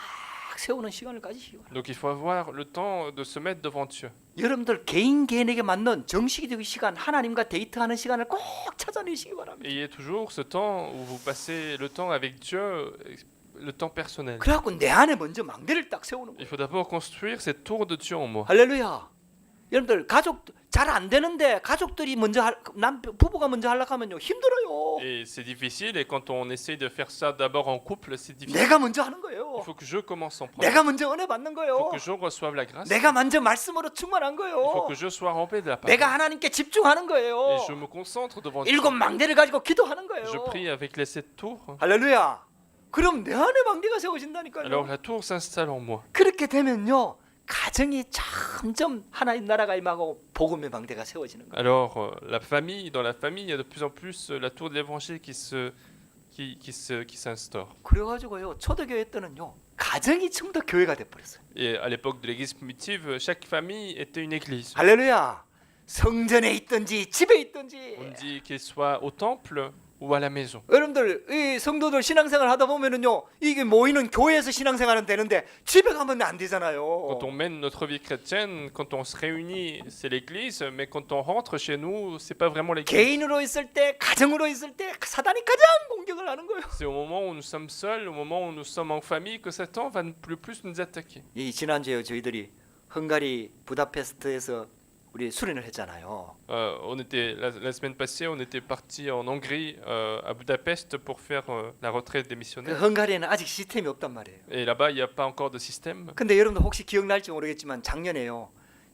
세우는 시간을 가지시기 바랍니다. Donc il faut avoir le temps de se mettre devant Dieu. 여러분들 개인에게 맞는 정식이되기 시간, 하나님과 데이트하는 시간을 꼭 찾아내시기 바랍니다. Ayez toujours ce temps où vous passez le temps avec Dieu, le temps personnel. 그래갖고 내 안에 먼저 망대를 딱 세우는 Il 거예요. faut d'abord construire cette tour de Dieu en moi. 할렐루야. 여러분들 가족 잘 안 되는데 가족들이 먼저 남편 부부가 먼저 하려고 하면요 힘들어요. Et c'est difficile, et quand on essaye de faire ça d'abord en couple, c'est difficile. 내가 먼저 하는 Il 거예요. faut que je commence en premier. 내가 먼저 은혜 받는 Il 거예요. faut que je reçoive la grâce. 내가 먼저 말씀으로 충만한 Il faut 거예요. que je sois rempli de la parole. 내가 하나님께 집중하는 거예요. Et je me concentre devant Dieu. 일곱 망대를 가지고 기도하는 Je 거예요. prie avec les 7 tours. 할렐루야. 그럼 내 안에 망대가 세워진다니까요. Alors la tour s'installe en moi. 그렇게 되면요 가정이 점점 하나님 나라가 임하고 복음의 망대가 세워지는 거예요. Alors dans la famille, il y a de plus en plus la tour de l'évangile qui s'instaure. 그래가지고요 초대교회 때는요 가정이 전부 다 교회가 돼버렸어요. Et à l'époque de l'église primitive, chaque famille était une église. 할렐루야. 성전에 있든지 집에 있든지. On dit qu'il soit au temple ou à la maison. 여러분들 이 성도들 신앙생활 하다 보면은요 이게 모이는 교회에서 신앙생활은 되는데 집에 가면 안 되잖아요. Quand on mène notre vie chrétienne, quand on se réunit, c'est l'église, mais quand on rentre chez nous, c'est pas vraiment l'église. 개인으로 있을 때 가정으로 있을 때 사단이 가장 공격을 하는 거예요. C'est au moment où nous sommes seuls, au moment où nous sommes en famille, que Satan va le plus nous attaquer. 이 지난주에 저희들이 헝가리 부다페스트에서 우리 수련을 했잖아요. On était la semaine passée, on était parti en Hongrie, à Budapest, pour faire la retraite des 그 missionnaires. 헝가리에는 아직 시스템이 없단 말이에요. Et là-bas, il n'y a pas encore de système. 근데 여러분들 혹시 기억날지 모르겠지만 작년에요.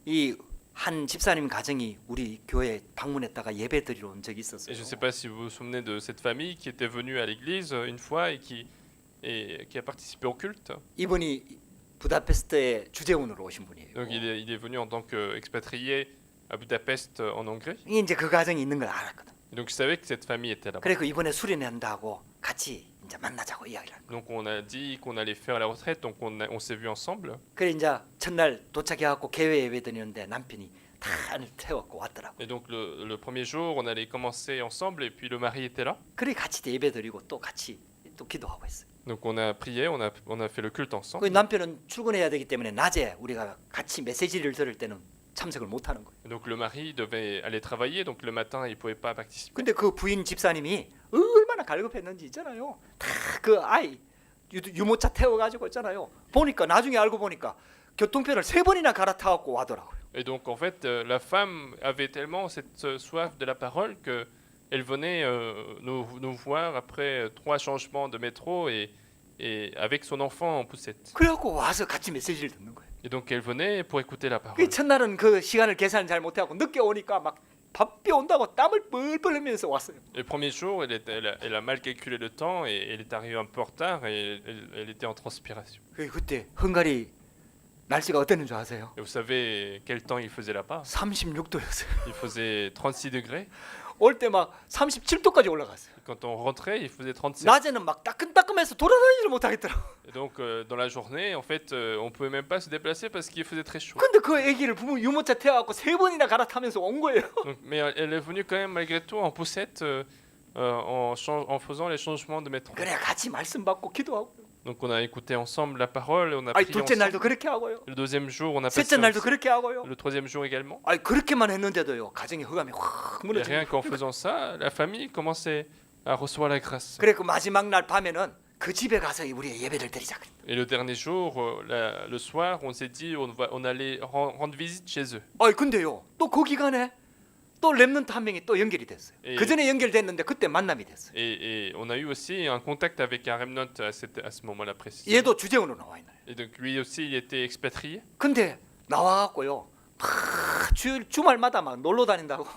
이 한 집사님 가정이 우리 교회에 방문했다가 예배 드리러 온 적이 있었어요. Et je ne sais pas si vous vous souvenez de cette famille qui était venue à l'église une fois et qui a participé au culte. 이분이 부다페스트에 주재원으로 오신 분이에요. Donc il est venu en tant qu'expatrié à Budapest en Hongrie. 이제 그 가정이 있는 걸 알았거든. Et donc je savais que cette famille était là-bas. 그래서 이번에 수련한다고 같이 이제 만나자고 이야기를 한 거예요. Donc on a dit qu'on allait faire la retraite, donc on s'est vu ensemble. 그래 이제 첫날 도착해갖고 개회 예배 드리는데 남편이 다 태웠고 왔더라고. Et donc le premier jour, on allait commencer ensemble, et puis le mari était là. 그래 같이 예배 드리고 또 같이 또 기도하고 했어요. Donc on a prié, on a fait le culte 그 ensemble. 남편은 출근해야 되기 때문에 낮에 우리가 같이 메시지를 들을 때는 참석을 못 하는 거예요. Et donc le mari devait aller travailler, donc le matin il pouvait pas participer. 근데 그 부인 집사님이 얼마나 갈급했는지 있잖아요. 다 그 아이 유모차 태워가지고 있잖아요. 보니까 나중에 알고 보니까 교통편을 3번이나 갈아타갖고 와더라고요. Et donc en fait, la femme avait tellement cette soif de la parole que elle venait nous voir après 3 changements de métro et avec son enfant en poussette. 그래갖고 와서 같이 메시지를 듣는 거예요. Et donc elle venait pour écouter la parole. 그 첫날은 그 시간을 계산 잘 못해갖고 늦게 오니까 막 바삐 온다고 땀을 뻘뻘 흘리면서 왔어요. Le premier jour, elle a mal calculé le temps et elle est arrivée un peu en retard et elle était en transpiration. 그때 헝가리 날씨가 어땠는 줄 아세요? Et vous savez quel temps il faisait là-bas? 36도였어요. Il faisait 36 degrés. 올 때 막 37도까지 올라갔어요. Quand on rentrait, il faisait 37. 낮에는 막 따끈따끈해서 돌아다니지를 못하겠더라고. Et donc dans la journée, en fait, on pouvait même pas se déplacer parce qu'il faisait très chaud. 근데 그 아기를 부모 유모차 태워갖고 3번이나 갈아타면서 온 거예요. Donc, mais elle est venue quand même malgré tout en poussette en faisant les changements de métro. 그래 같이 말씀 받고 기도하고. Donc on a écouté ensemble la parole, on a 아니 prié 둘째 ensemble. 날도 그렇게 하고요. Le deuxième jour, on a passé 셋째 날도 ensemble. 그렇게 하고요. Le troisième jour également. 아니 그렇게만 했는데도요 가정의 흑암이 확 Et 무너지고. rien qu'en faisant ça, la famille commençait à recevoir la grâce. 그래 그 마지막 날 밤에는 그 집에 가서 우리 예배를 드리자. Et le dernier jour, le soir, on s'est dit on allait rendre visite chez eux. 아니 근데요 또 그 기간에 또 또 렘넌트 한 명이 또 연결이 됐어요. 예. 그 전에 연결됐는데 그때 만남이 됐어요. Et on a eu aussi un contact avec un remnant à ce moment-là précis. 얘도 주재원으로 나와 있나요? Et donc lui aussi, il était expatrié. 근데 나와갖고요, 막 주말마다 막 놀러 다닌다고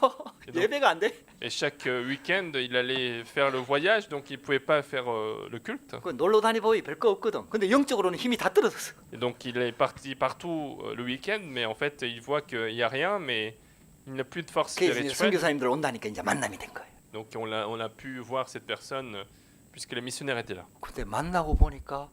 예배가 안 돼. Et chaque week-end, il allait faire le voyage, donc il ne pouvait pas faire le culte. 그 놀러 다니보이 별거 없거든. 근데 영적으로는 힘이 다 떨어졌어. Et donc il est parti partout le week-end, mais en fait, il voit qu'il n'y a rien, mais il n'a plus de force 그래서 이제 spirituelle. 선교사님들 온다니까 이제 만남이 된 거예요. Donc on a pu voir cette personne puisque les missionnaires étaient là. 근데 만나고 보니까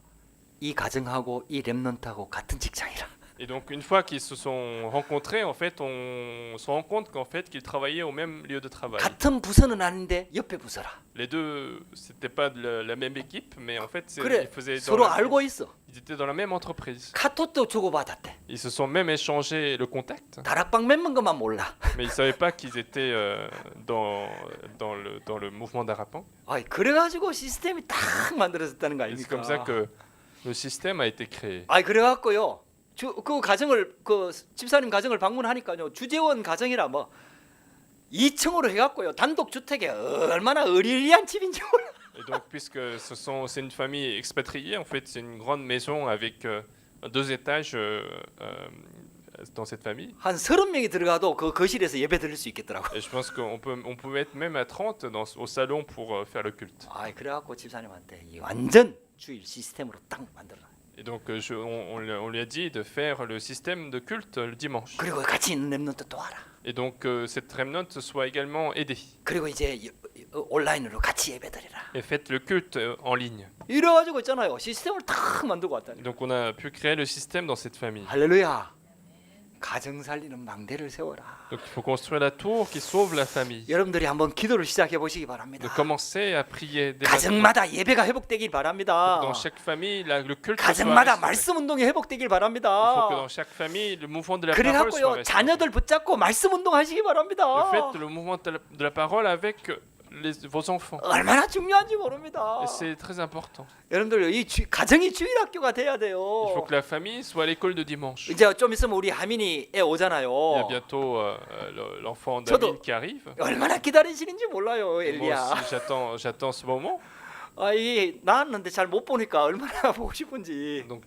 이 가정하고 이 렘넌트하고 같은 직장이라. Et donc une fois qu'ils se sont rencontrés, en fait, on se rend compte qu'en fait qu'ils travaillaient au même lieu de travail. 같은 부서는 아닌데 옆에 부서라. Les deux, c'était pas de la même équipe, mais en fait, 그래, ils faisaient 서로 알고 있어. ils étaient dans la même entreprise. 카톡도 주고받았대. Ils se sont même échangé le contact, 다락방 멤버인 것만 몰라. mais ils savaient pas qu'ils étaient dans le mouvement d'Arapan. 아이, 그래가지고 시스템이 딱 만들어졌다는 거 Et c'est 아닙니까? comme ça que le système a été créé. 아이, 그래갖고요. 그 가정을 그 집사님 가정을 방문하니까요. 주재원 가정이라 뭐 2층으로 해갖고요. 단독 주택에 얼마나 으리으리한 집인지 몰라. Et donc, puisque c'est une famille expatriée, en fait, c'est une grande maison avec 2 étages dans cette famille. 한 30명이 들어가도 그 거실에서 예배 드릴 수 있겠더라고. Et je pense on pouvait être même à 30 au salon pour faire le culte. 아이, 그래갖고 집사님한테 이 완전 주일 시스템으로 딱 만들어. Et donc, on lui a dit de faire le système de culte le dimanche. 그리고 같이 있는 렘넌트 또 와라. Et donc, cette remnant soit également aidée. 그리고 이제 온라인으로 같이 예배 드리라. Et faites le culte en ligne. 이래가지고 있잖아요. 시스템을 딱 만들고 왔다니. Et donc, on a pu créer le système dans cette famille. 할렐루야. 가정 살리는 망대를 세워라. Donc, il faut construire la tour qui sauve la famille. 여러분들이 한번 기도를 시작해 보시기 De 바랍니다. commencer à prier dès maintenant. 가정마다 예배가 회복되길 바랍니다. Dans chaque famille, le culte soit 가정마다 restauré. 말씀 운동이 회복되길 Il faut que 바랍니다. dans chaque famille, le mouvement de la parole soit 그래갖고요, restauré. 자녀들 붙잡고 말씀 운동하시기 바랍니다. Faites le mouvement de la parole avec vos enfants. 얼마나 중요한지 모릅니다. Et c'est très important. 여러분들 이 가정이 주일학교가 돼야 Il faut 돼요. que la famille soit à l'école de dimanche. 이제 좀 있으면 우리 하민이 애 Il y a 오잖아요. bientôt l'enfant 저도- d'Amine qui arrive. 얼마나 기다리시는지 몰라요, Moi 엘리야. aussi, j'attends ce moment. 아, 이 낳았는데 잘 못 보니까 얼마나 보고 싶은지. Donc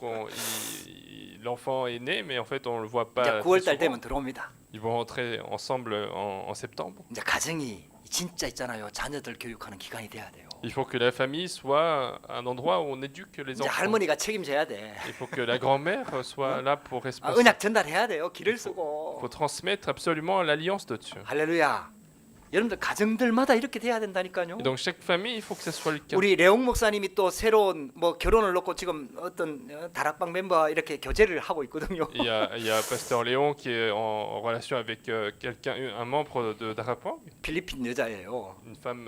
l'enfant est né, mais en fait on le voit pas. 이제 très 9월달 souvent. 되면 들어옵니다. Ils vont rentrer ensemble en septembre. 이제 가정이 진짜 있잖아요. 자녀들 교육하는 기관이 돼야 돼요. Il faut que la famille soit un endroit où on éduque les 이제 enfants. 할머니가 책임져야 돼. Il faut que la grand-mère soit là pour 아, responsabiliser. 은약 전달해야 돼요. 길을 Il 쓰고. faut transmettre absolument l'alliance de Dieu. 할렐루야. 여러분들 가정들마다 이렇게 돼야 된다니까요. Et donc chaque famille, il faut que ça soit le cas. 우리 레옹 목사님이 또 새로운 뭐 결혼을 놓고 지금 어떤 다락방 멤버와 이렇게 교제를 하고 있거든요. Il y a Pasteur Léon qui est en relation avec un membre d'Arapang, 필리핀 여자예요. une femme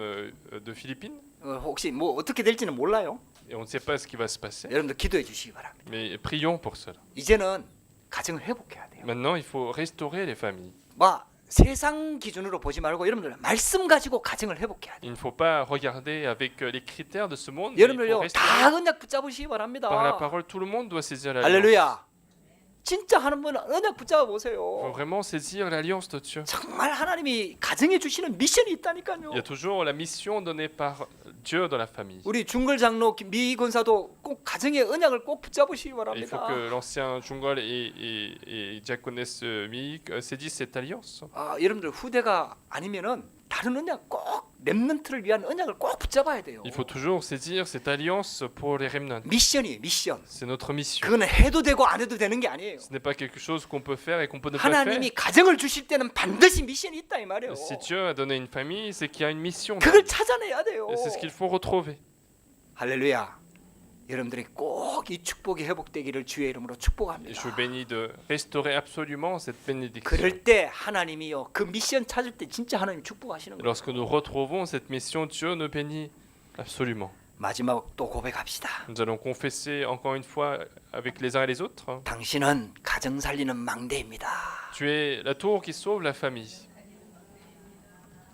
de Philippines. 혹시 뭐 어떻게 될지는 몰라요. Et on ne sait pas ce qui va se passer. 여러분들 기도해 주시기 바랍니다. Mais prions pour cela. 이제는 가정을 회복해야 돼요. Maintenant, il faut restaurer les familles. 뭐 세상 기준으로 보지 말고 여러분들 말씀 가지고 가정을 회복해야 돼요. Il ne faut pas regarder avec les critères de ce monde. Mais il faut 여러분들요 restaurer 다 언약 붙잡으시기 바랍니다. par la parole. Tout le monde doit saisir l'alliance. 할렐루야. 진짜 하는 분은 언약 붙잡아 Il faut 보세요. vraiment saisir l'alliance de Dieu. 정말 하나님이 가정에 주시는 미션이 있다니까요. Il y a toujours la mission donnée par Dieu dans la famille. 우리 중걸 장로 미 권사도 꼭 가정의 언약을 꼭 붙잡으시기 Et il faut 바랍니다. que l'ancien Jungol et diaconesse Mi saisissent cette alliance. 아, 여러분들 후대가 아니면은 다른 언약 꼭 렘넌트를 위한 언약을 꼭 붙잡아야 돼요. Il faut toujours saisir cette alliance pour les remnants. 미션이 미션. C'est notre mission. 그거는 해도 되고 안 해도 되는 게 아니에요. Ce n'est pas quelque chose qu'on peut faire et qu'on peut ne pas 하나님이 faire. 가정을 주실 때는 반드시 미션이 있다 이 말이에요. Si Dieu a donné une famille, c'est qu'il y a une mission. 그걸 찾아내야 돼요. Et c'est ce qu'il faut retrouver. 할렐루야. 여러분들이 꼭 이 축복이 회복되기를 주의 이름으로 Et je 축복합니다. vous bénis de restaurer absolument cette bénédiction. 그럴 때 하나님이요 그 미션 찾을 때 진짜 하나님 축복하시는 Et 거예요. lorsque nous retrouvons cette mission, Dieu nous bénit absolument. 마지막 또 고백합시다. Nous allons confesser encore une fois avec les uns et les autres. 당신은 가정 살리는 망대입니다. Tu es la tour qui sauve la famille.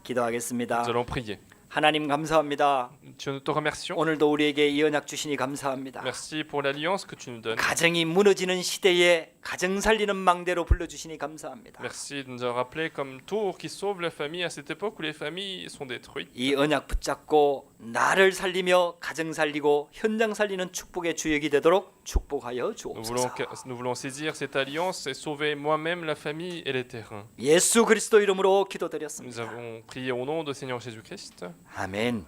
기도하겠습니다. Nous allons prier. 하나님 감사합니다. Dieu, nous te remercions. 오늘도 우리에게 이 언약 주시니 감사합니다. Merci pour l'alliance que tu nous donnes. 가정이 무너지는 시대에 가정 살리는 망대로 불러주시니 감사합니다. Merci de nous avoir rappelé comme tour qui sauve la famille à cette époque où les familles sont détruites. 이 언약 붙잡고 나를 살리며 가정 살리고 현장 살리는 축복의 주역이 되도록 축복하여 주옵소서. Nous voulons saisir cette alliance et sauver moi-même la famille et les terrains. 예수 그리스도 이름으로 Nous 기도드렸습니다. avons prié au nom de Seigneur Jésus-Christ. 아멘.